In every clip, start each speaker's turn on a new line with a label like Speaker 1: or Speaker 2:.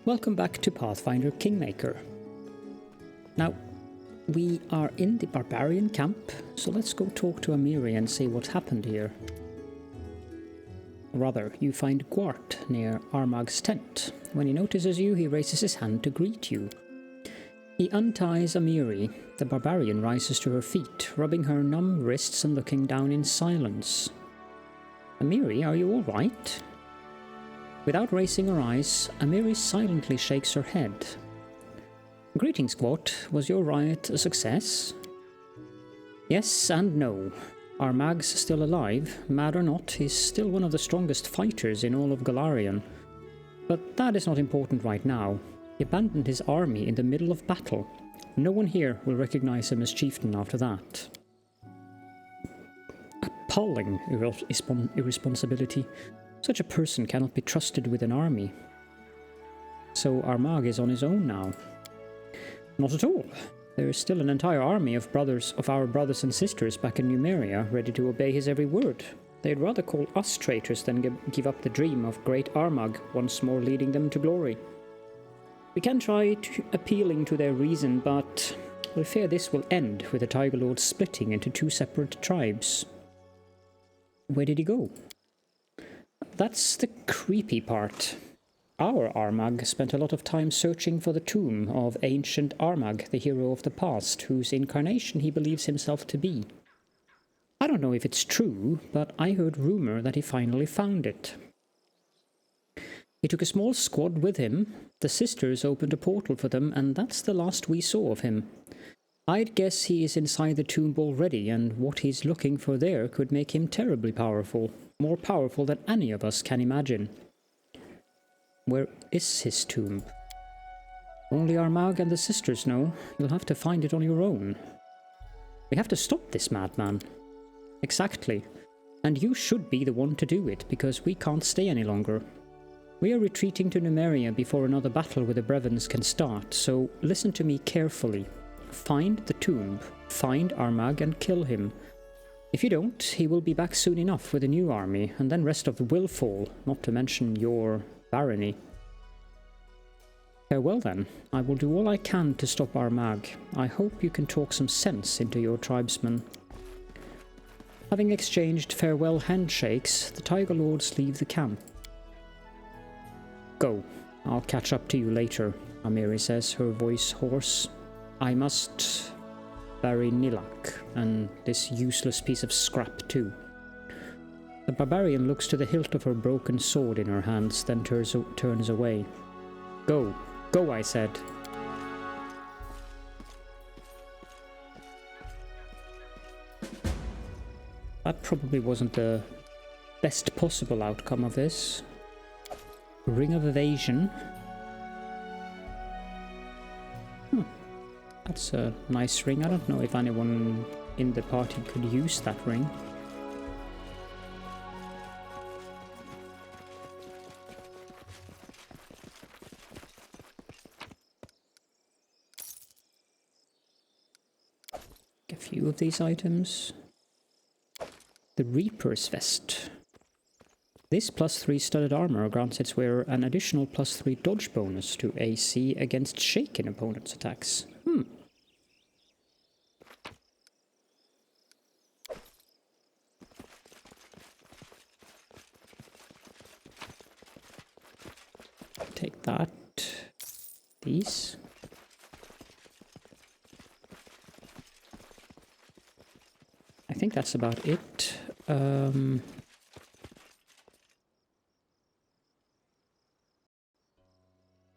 Speaker 1: Welcome back to Pathfinder Kingmaker. Now, we are in the barbarian camp, so let's go talk to Amiri and see what happened here. Rather, you find Gwart near Armag's tent. When he notices you, he raises his hand to greet you. He unties Amiri. The barbarian rises to her feet, rubbing her numb wrists and looking down in silence. Amiri, are you all right? Without raising her eyes, Amiri silently shakes her head. Greetings, Gwart. Was your riot a success? Yes and no. Armag's still alive. Mad or not, he's still one of the strongest fighters in all of Golarion. But that is not important right now. He abandoned his army in the middle of battle. No one here will recognize him as chieftain after that. Appalling irresponsibility. Such a person cannot be trusted with an army. So Armag is on his own now. Not at all. There is still an entire army of our brothers and sisters back in Numeria, ready to obey his every word. They'd rather call us traitors than give up the dream of great Armag once more leading them to glory. We can try appealing to their reason, but we fear this will end with the Tiger Lord splitting into two separate tribes. Where did he go? That's the creepy part. Our Armag spent a lot of time searching for the tomb of ancient Armag, the hero of the past, whose incarnation he believes himself to be. I don't know if it's true, but I heard rumor that he finally found it. He took a small squad with him. The sisters opened a portal for them, and that's the last we saw of him. I'd guess he is inside the tomb already, and what he's looking for there could make him terribly powerful. More powerful than any of us can imagine. Where is his tomb? Only Armag and the sisters know. You'll have to find it on your own. We have to stop this madman. Exactly. And you should be the one to do it, because we can't stay any longer. We are retreating to Numeria before another battle with the Brevins can start, so listen to me carefully. Find the tomb, find Armag and kill him. If you don't, he will be back soon enough with a new army, and then rest of will fall, not to mention your barony. Farewell then. I will do all I can to stop Armag. I hope you can talk some sense into your tribesmen. Having exchanged farewell handshakes, the Tiger Lords leave the camp. Go. I'll catch up to you later, Amiri says, her voice hoarse. I must bury Nilak, and this useless piece of scrap too. The barbarian looks to the hilt of her broken sword in her hands, then turns away. Go. Go, I said. That probably wasn't the best possible outcome of this. Ring of Evasion. That's a nice ring. I don't know if anyone in the party could use that ring. A few of these items. The Reaper's Vest. This +3 studded armor grants its wearer an additional +3 dodge bonus to AC against shaken opponents' attacks. Take that. These. I think that's about it.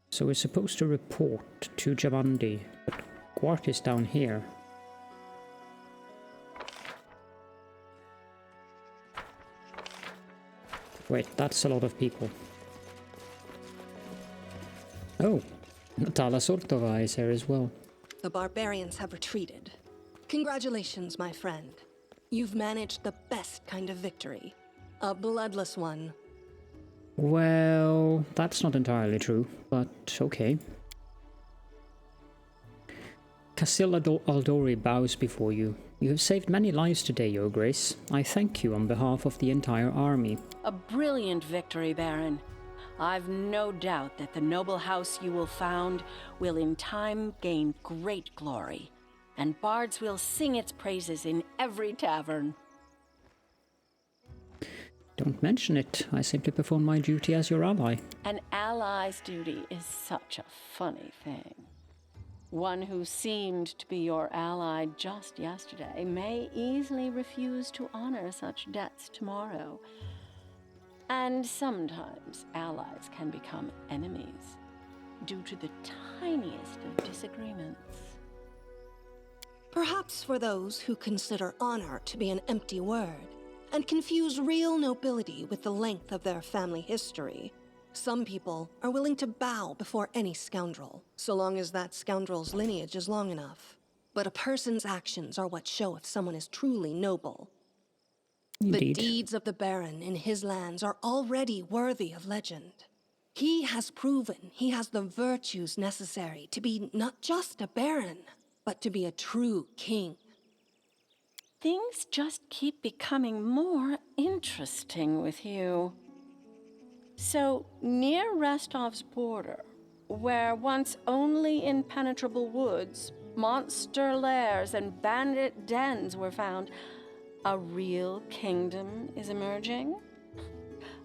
Speaker 1: So we're supposed to report to Jamandi, but Gwart is down here. Wait, that's a lot of people. Oh, Tala Sortova is here as well.
Speaker 2: The barbarians have retreated. Congratulations, my friend. You've managed the best kind of victory. A bloodless one.
Speaker 1: Well, that's not entirely true, but okay. Casil Aldori bows before you. You have saved many lives today, Your Grace. I thank you on behalf of the entire army.
Speaker 3: A brilliant victory, Baron. I've no doubt that the noble house you will found will in time gain great glory, and bards will sing its praises in every tavern.
Speaker 1: Don't mention it. I simply perform my duty as your ally.
Speaker 3: An ally's duty is such a funny thing. One who seemed to be your ally just yesterday may easily refuse to honor such debts tomorrow. And sometimes allies can become enemies due to the tiniest of disagreements.
Speaker 2: Perhaps for those who consider honor to be an empty word, and confuse real nobility with the length of their family history, some people are willing to bow before any scoundrel, so long as that scoundrel's lineage is long enough. But a person's actions are what show if someone is truly noble.
Speaker 1: Indeed.
Speaker 2: The deeds of the Baron in his lands are already worthy of legend. He has proven he has the virtues necessary to be not just a Baron, but to be a true king.
Speaker 3: Things just keep becoming more interesting with you. So, near Restov's border, where once only impenetrable woods, monster lairs, and bandit dens were found, a real kingdom is emerging?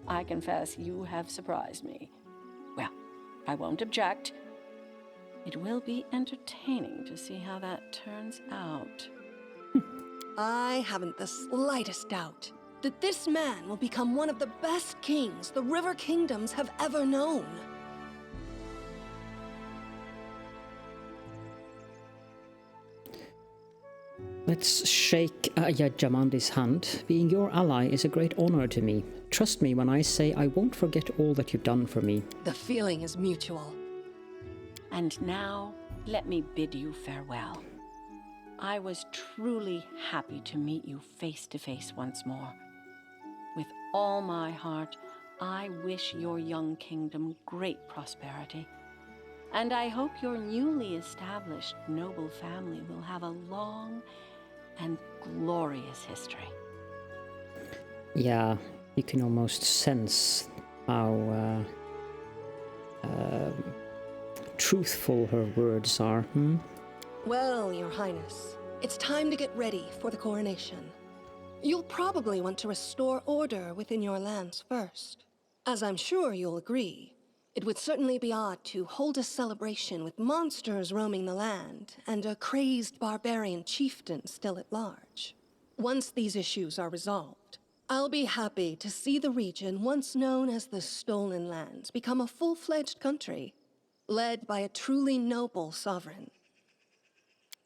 Speaker 3: I confess you have surprised me. Well, I won't object. It will be entertaining to see how that turns out.
Speaker 2: I haven't the slightest doubt that this man will become one of the best kings the River Kingdoms have ever known.
Speaker 1: Let's shake Jamandi's hand. Being your ally is a great honor to me. Trust me when I say I won't forget all that you've done for me.
Speaker 2: The feeling is mutual.
Speaker 3: And now, let me bid you farewell. I was truly happy to meet you face to face once more. With all my heart, I wish your young kingdom great prosperity. And I hope your newly established noble family will have a long and glorious history.
Speaker 1: Yeah, you can almost sense how truthful her words are.
Speaker 2: Well, Your Highness, it's time to get ready for the coronation. You'll probably want to restore order within your lands first. As I'm sure you'll agree, it would certainly be odd to hold a celebration with monsters roaming the land and a crazed barbarian chieftain still at large. Once these issues are resolved, I'll be happy to see the region once known as the Stolen Lands become a full-fledged country, led by a truly noble sovereign.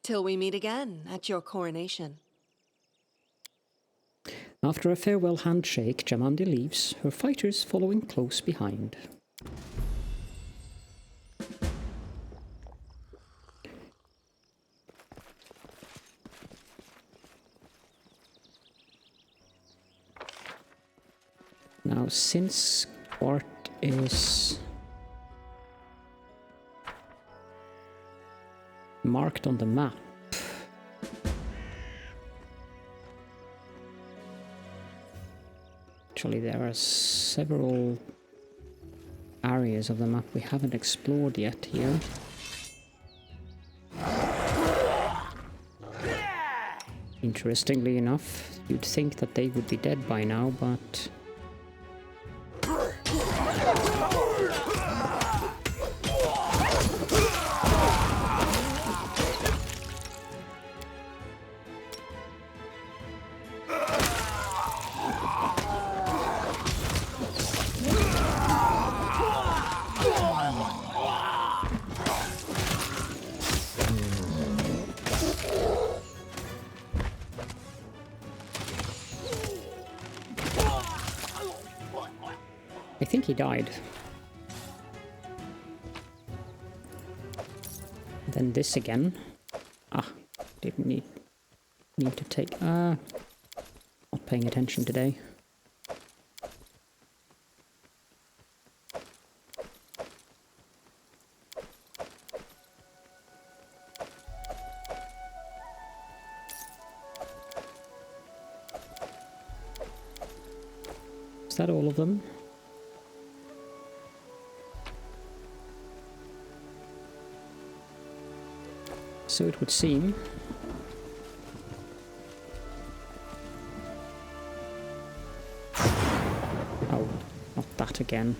Speaker 2: Till we meet again at your coronation.
Speaker 1: After a farewell handshake, Jamandi leaves, her fighters following close behind. Now, since Quart is marked on the map, actually there are several areas of the map we haven't explored yet here. Interestingly enough, you'd think that they would be dead by now, but I think he died. Then this again. Ah, didn't need to take... not paying attention today. Is that all of them? So it would seem. Oh, not that again.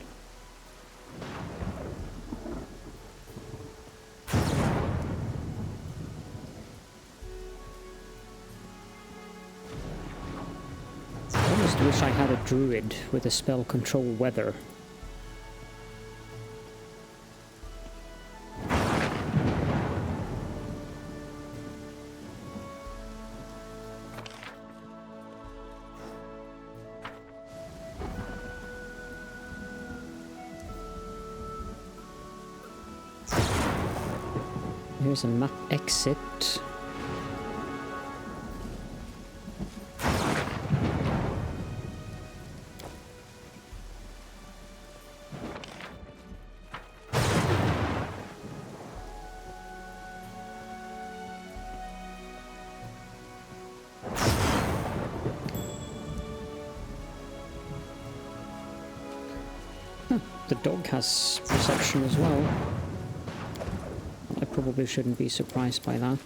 Speaker 1: I almost wish I had a druid with a spell control weather. Here's a map exit. The dog has perception as well. I probably shouldn't be surprised by that.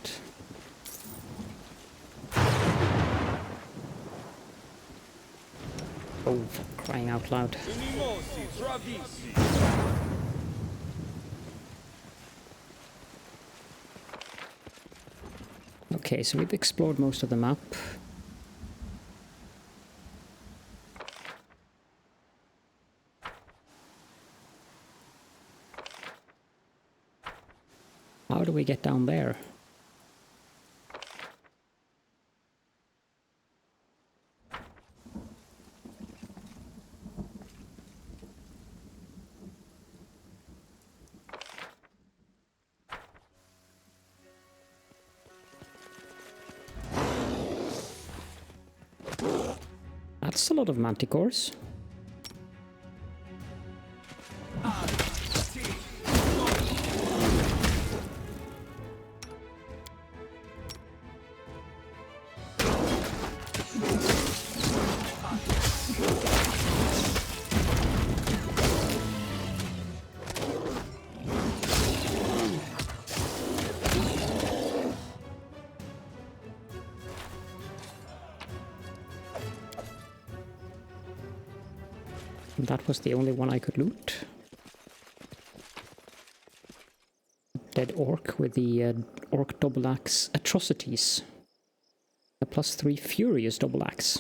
Speaker 1: Oh, for crying out loud. Okay, so we've explored most of the map. How do we get down there? That's a lot of manticores. And that was the only one I could loot. Dead orc with the orc double axe atrocities. A +3 furious double axe.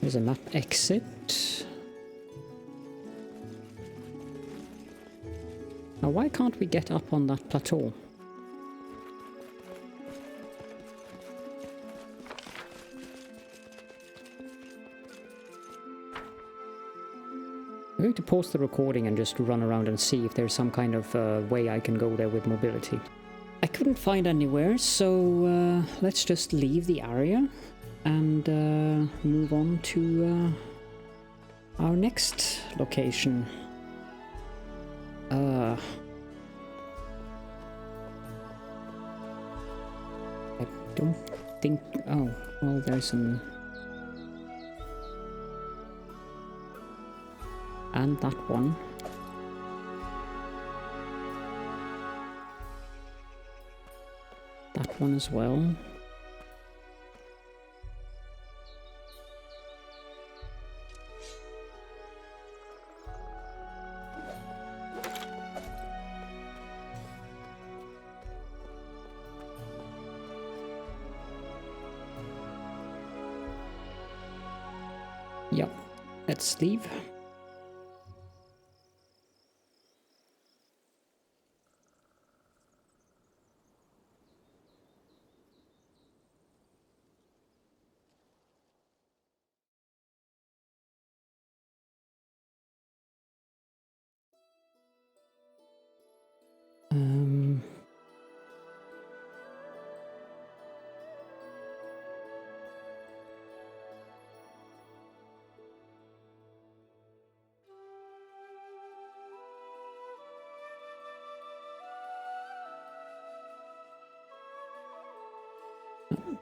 Speaker 1: There's a map exit. Now, why can't we get up on that plateau? I'm going to pause the recording and just run around and see if there's some kind of way I can go there with mobility. I couldn't find anywhere, so let's just leave the area and move on to our next location. I don't think... Oh, well, there's an... And that one. That one as well. Yep, let's leave.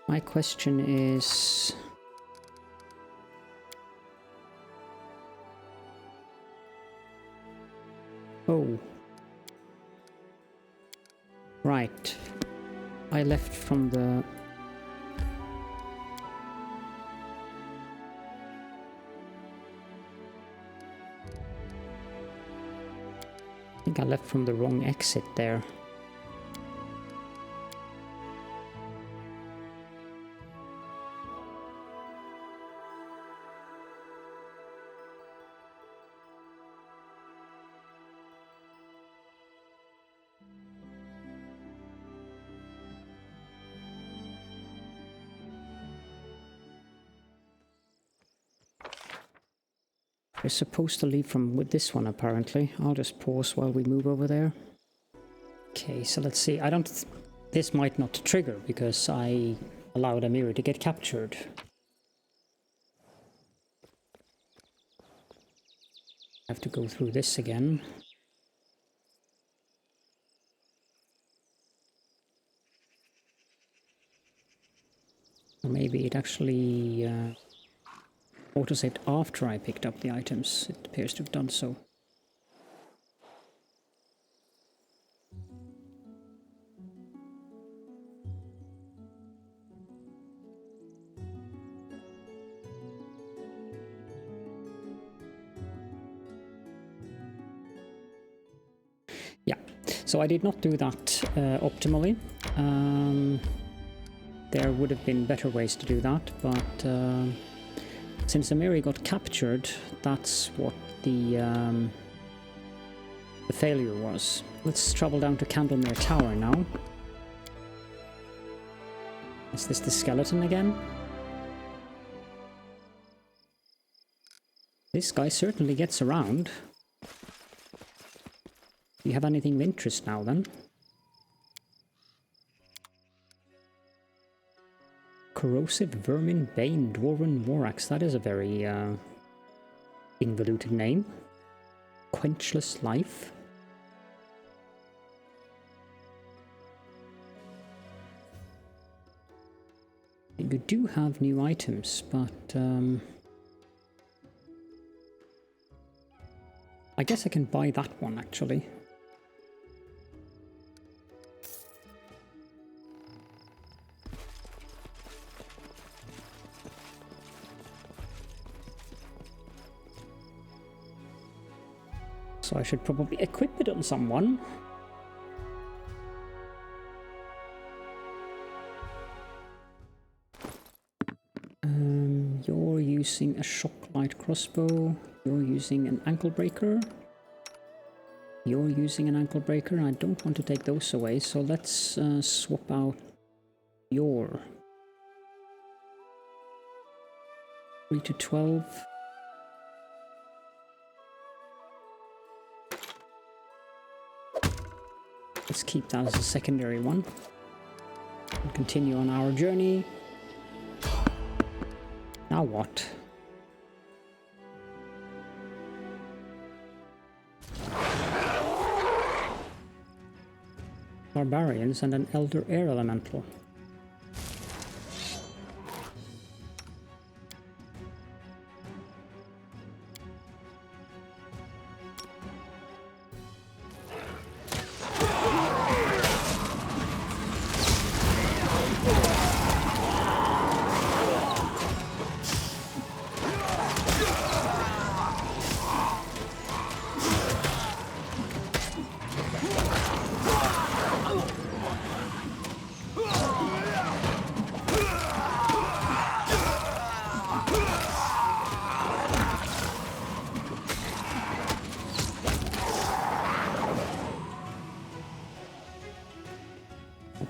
Speaker 1: My question is, Oh. Right. I left from the... I think I left from the wrong exit there. We're supposed to leave from with this one, apparently. I'll just pause while we move over there. Okay, so let's see. I don't... This might not trigger because I allowed a mirror to get captured. I have to go through this again. Or maybe it actually... autosaved after I picked up the items. It appears to have done so. Yeah, so I did not do that optimally. There would have been better ways to do that, but since Amiri got captured, that's what the failure was. Let's travel down to Candlemere Tower now. Is this the skeleton again? This guy certainly gets around. Do you have anything of interest now, then? Corrosive Vermin Bane Dwarven Morax. That is a very involuted name. Quenchless Life. You do have new items, but I guess I can buy that one actually. So I should probably equip it on someone. You're using a shocklight crossbow. You're using an ankle breaker. You're using an ankle breaker. I don't want to take those away, so let's swap out your 3 to 12. Let's keep that as a secondary one. And continue on our journey. Now what? Barbarians and an Elder Air Elemental.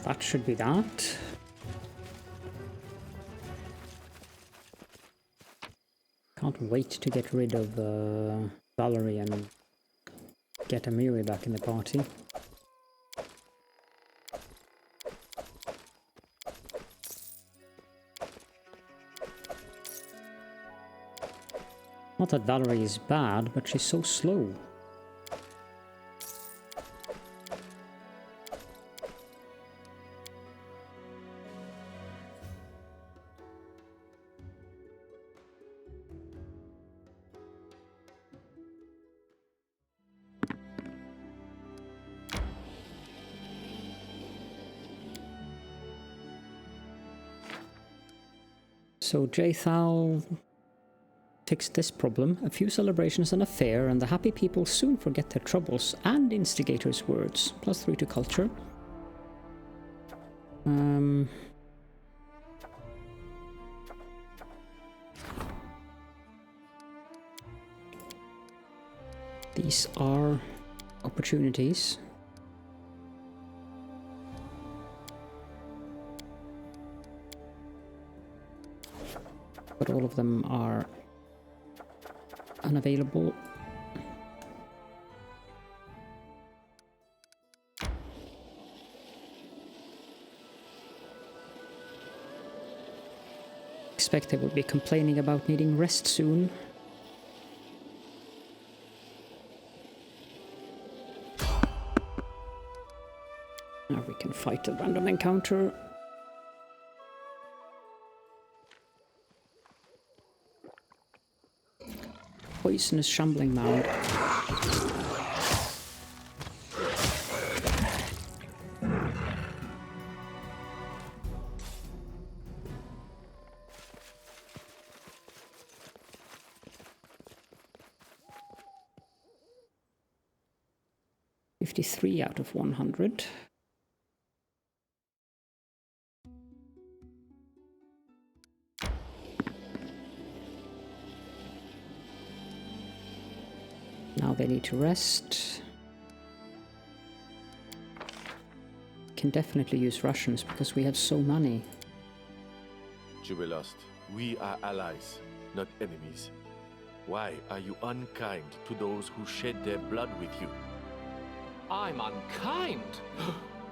Speaker 1: That should be that. Can't wait to get rid of Valerie and get Amiri back in the party. Not that Valerie is bad, but she's so slow. So Jathal fixed this problem. A few celebrations and a fair, and the happy people soon forget their troubles and instigators' words. +3 to culture. These are opportunities. But all of them are unavailable. Expect they will be complaining about needing rest soon. Now we can fight a random encounter. Poisonous shambling mound. "53 out of 100. Now they need to rest. Can definitely use Russians because we have so many.
Speaker 4: Jubilost, we are allies, not enemies. Why are you unkind to those who shed their blood with you?
Speaker 5: I'm unkind?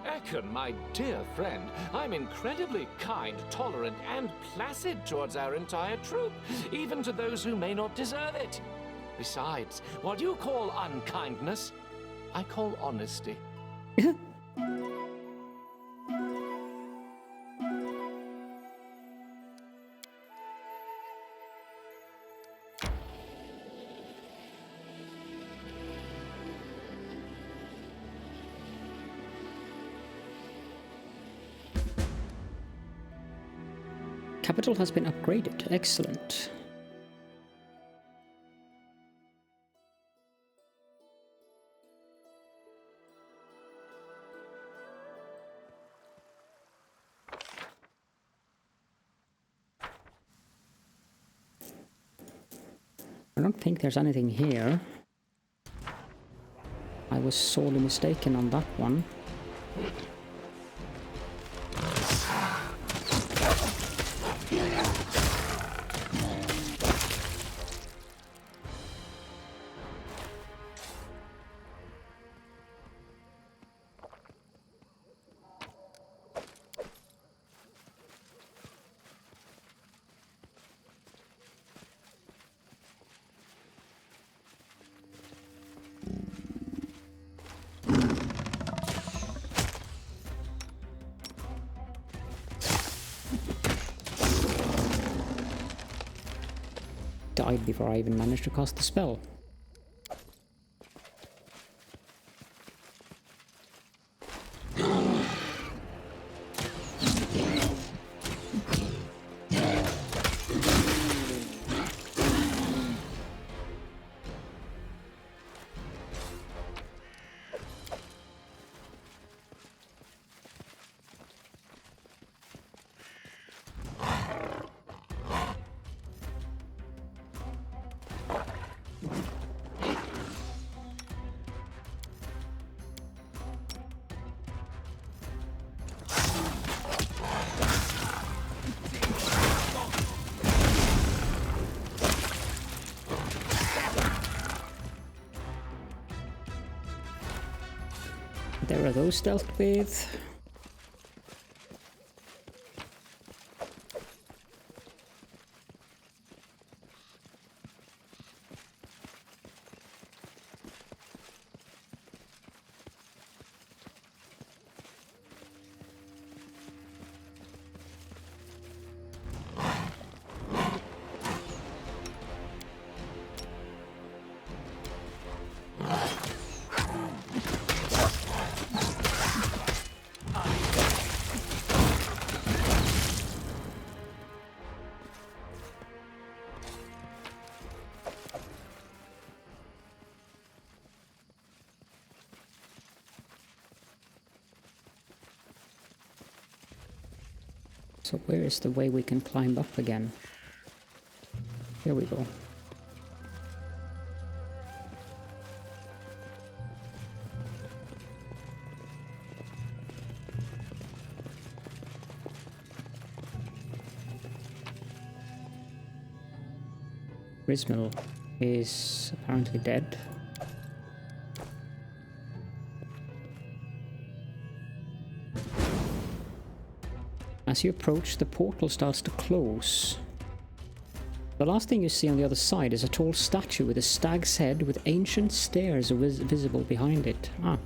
Speaker 5: Ekon, my dear friend, I'm incredibly kind, tolerant, and placid towards our entire troop, even to those who may not deserve it. Besides, what you call unkindness, I call honesty.
Speaker 1: Capital has been upgraded. Excellent. I don't think there's anything here. I was sorely mistaken on that one. Died before I even managed to cast the spell. There are those dealt with. So where is the way we can climb up again? Here we go. Rismil is apparently dead. As you approach, the portal starts to close. The last thing you see on the other side is a tall statue with a stag's head with ancient stairs visible behind it. Ah.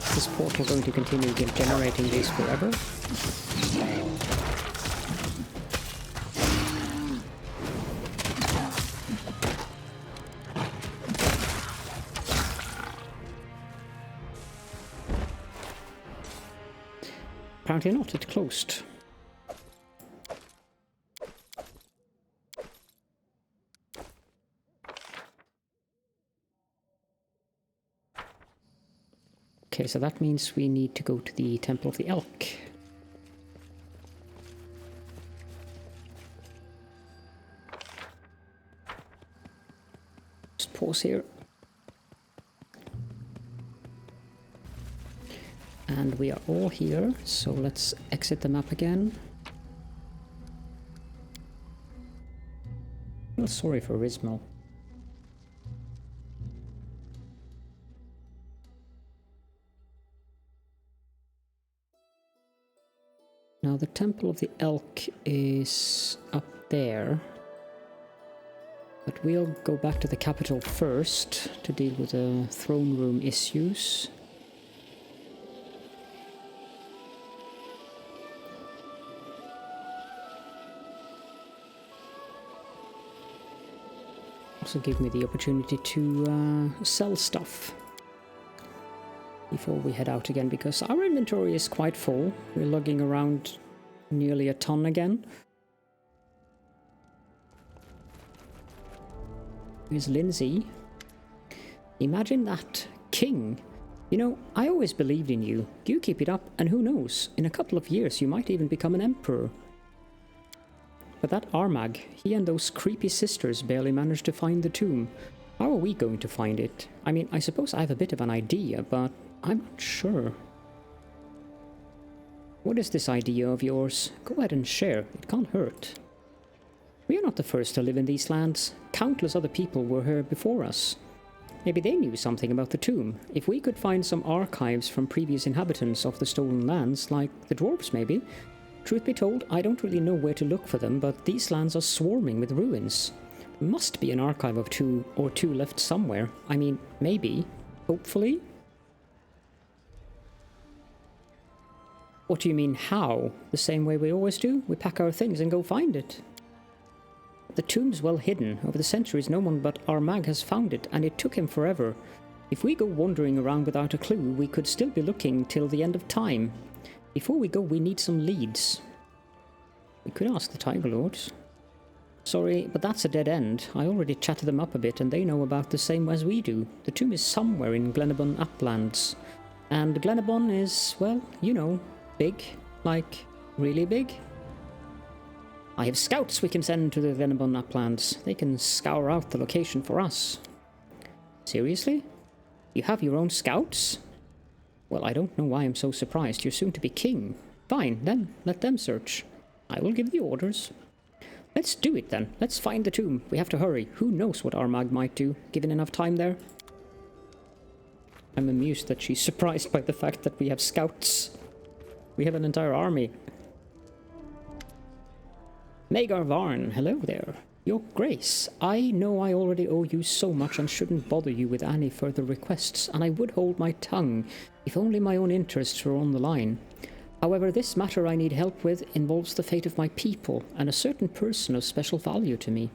Speaker 1: Is this portal going to continue generating these forever? Apparently not, it closed. Okay, so that means we need to go to the Temple of the Elk. Just pause here. And we are all here, so let's exit the map again. I feel sorry for Rismil. Now the Temple of the Elk is up there. But we'll go back to the capital first to deal with the throne room issues. Also give me the opportunity to sell stuff before we head out again, because our inventory is quite full. We're lugging around nearly a ton again. Here's Lindsay. Imagine that. King. You know, I always believed in you. You keep it up, and who knows, in a couple of years you might even become an emperor. But that Armag, he and those creepy sisters barely managed to find the tomb. How are we going to find it? I mean, I suppose I have a bit of an idea, but I'm not sure. What is this idea of yours? Go ahead and share. It can't hurt. We are not the first to live in these lands. Countless other people were here before us. Maybe they knew something about the tomb. If we could find some archives from previous inhabitants of the stolen lands, like the dwarves maybe. Truth be told, I don't really know where to look for them, but these lands are swarming with ruins. There must be an archive of two left somewhere. I mean, maybe. Hopefully? What do you mean, how? The same way we always do? We pack our things and go find it. The tomb's well hidden. Over the centuries, no one but Armag has found it, and it took him forever. If we go wandering around without a clue, we could still be looking till the end of time. Before we go, we need some leads. We could ask the Tiger Lords. Sorry, but that's a dead end. I already chatted them up a bit, and they know about the same as we do. The tomb is somewhere in Glenabon Uplands. And Glenabon is, well, you know, big. Like, really big. I have scouts we can send to the Glenabon Uplands. They can scour out the location for us. Seriously? You have your own scouts? Well, I don't know why I'm so surprised. You're soon to be king. Fine, then let them search. I will give the orders. Let's do it then. Let's find the tomb. We have to hurry. Who knows what Armag might do, given enough time there? I'm amused that she's surprised by the fact that we have scouts. We have an entire army. Magar Varn, hello there. Your Grace, I know I already owe you so much and shouldn't bother you with any further requests, and I would hold my tongue if only my own interests were on the line. However, this matter I need help with involves the fate of my people and a certain person of special value to me.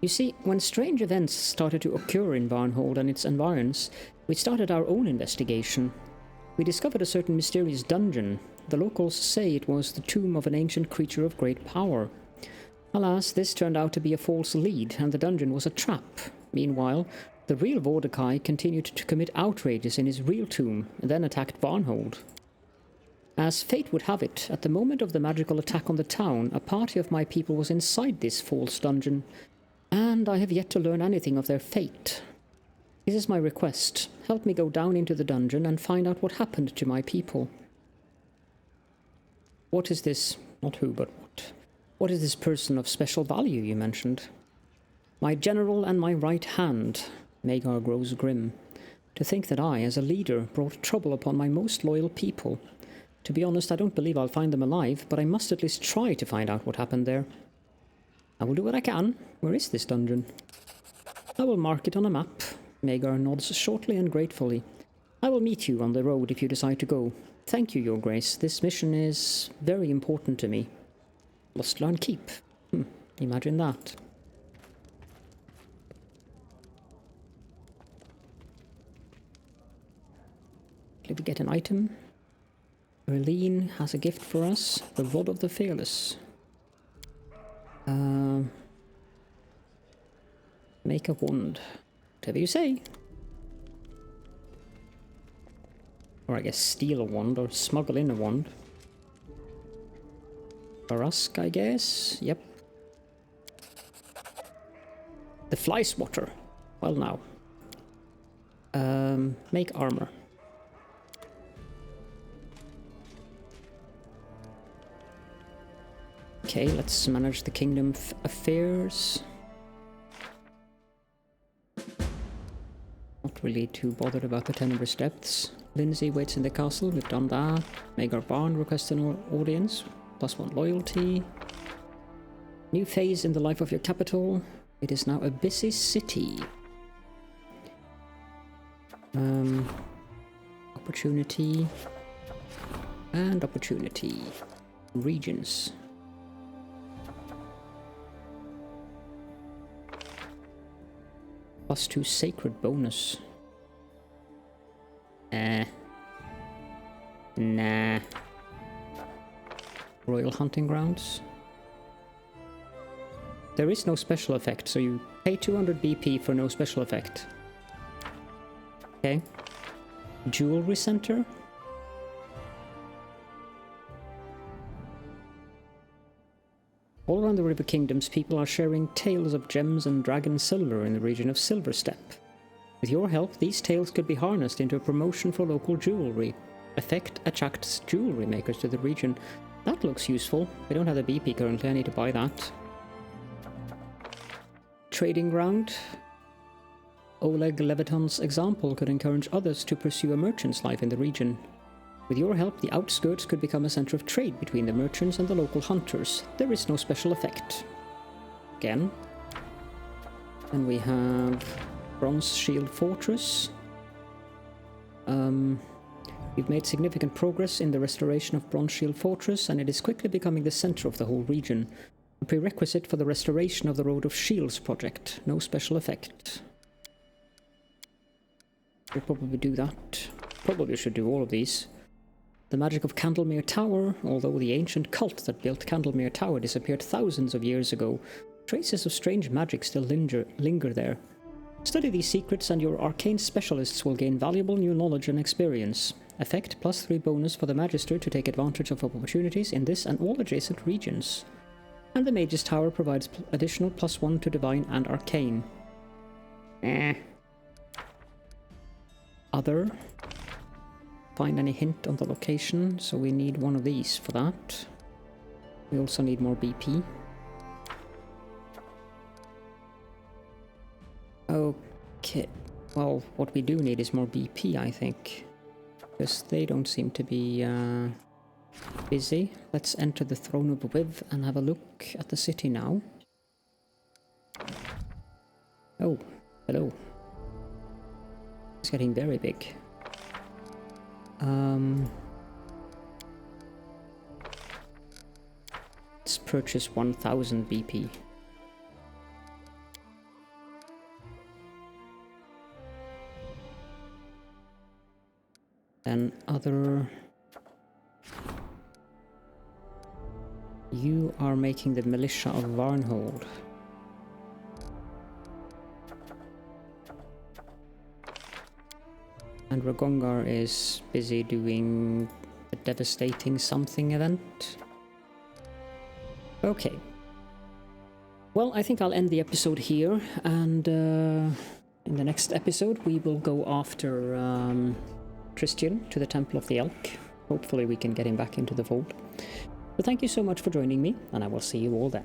Speaker 1: You see, when strange events started to occur in Varnhold and its environs, we started our own investigation. We discovered a certain mysterious dungeon. The locals say it was the tomb of an ancient creature of great power. Alas, this turned out to be a false lead, and the dungeon was a trap. Meanwhile, the real Vordakai continued to commit outrages in his real tomb, and then attacked Varnhold. As fate would have it, at the moment of the magical attack on the town, a party of my people was inside this false dungeon, and I have yet to learn anything of their fate. This is my request. Help me go down into the dungeon and find out what happened to my people. What is this? Not who, but what? What is this person of special value you mentioned? My general and my right hand. Magar grows grim. To think that I, as a leader, brought trouble upon my most loyal people. To be honest, I don't believe I'll find them alive, but I must at least try to find out what happened there. I will do what I can. Where is this dungeon? I will mark it on a map. Magar nods shortly and gratefully. I will meet you on the road if you decide to go. Thank you, Your Grace. This mission is very important to me. Lostland Keep. Imagine that. Did we get an item? Erlene has a gift for us. The Rod of the Fearless. Make a wand. Whatever you say. Or I guess steal a wand or smuggle in a wand. Barask, I guess. Yep. The Fly Swatter. Well now. Make armor. Okay, let's manage the kingdom affairs. Not really too bothered about the Tenebrous Depths. Lindsay waits in the castle, we've done that. Magar Barn requests an audience. +1 loyalty. New phase in the life of your capital. It is now a busy city. Opportunity. And opportunity. Regions. +2 sacred bonus. Nah. Royal Hunting Grounds. There is no special effect, so you pay 200 BP for no special effect. Okay. Jewelry Center. All around the River Kingdoms, people are sharing tales of gems and dragon silver in the region of Silverstep. With your help, these tales could be harnessed into a promotion for local jewelry. Effect attracts jewelry makers to the region. That looks useful. I don't have the BP currently, I need to buy that. Trading ground. Oleg Leviton's example could encourage others to pursue a merchant's life in the region. With your help, the outskirts could become a center of trade between the merchants and the local hunters. There is no special effect. Again. And we have Bronze Shield Fortress. We've made significant progress in the restoration of Bronze Shield Fortress, and it is quickly becoming the center of the whole region. A prerequisite for the restoration of the Road of Shields project. No special effect. We'll probably do that. Probably should do all of these. The magic of Candlemere Tower. Although the ancient cult that built Candlemere Tower disappeared thousands of years ago, traces of strange magic still linger there. Study these secrets and your arcane specialists will gain valuable new knowledge and experience. Effect +3 bonus for the Magister to take advantage of opportunities in this and all adjacent regions. And the Mage's Tower provides additional +1 to Divine and Arcane. Other. Find any hint on the location, so we need one of these for that. We also need more BP. Okay, well, what we do need is more BP, I think. Because they don't seem to be busy. Let's enter the Throne of Viv and have a look at the city now. Oh, hello. It's getting very big. Let's purchase 1000 BP. Then other... You are making the militia of Varnhold. And Ragongar is busy doing the devastating something event. Okay. Well, I think I'll end the episode here, and in the next episode we will go after Christian to the Temple of the Elk. Hopefully we can get him back into the fold. So thank you so much for joining me, and I will see you all then.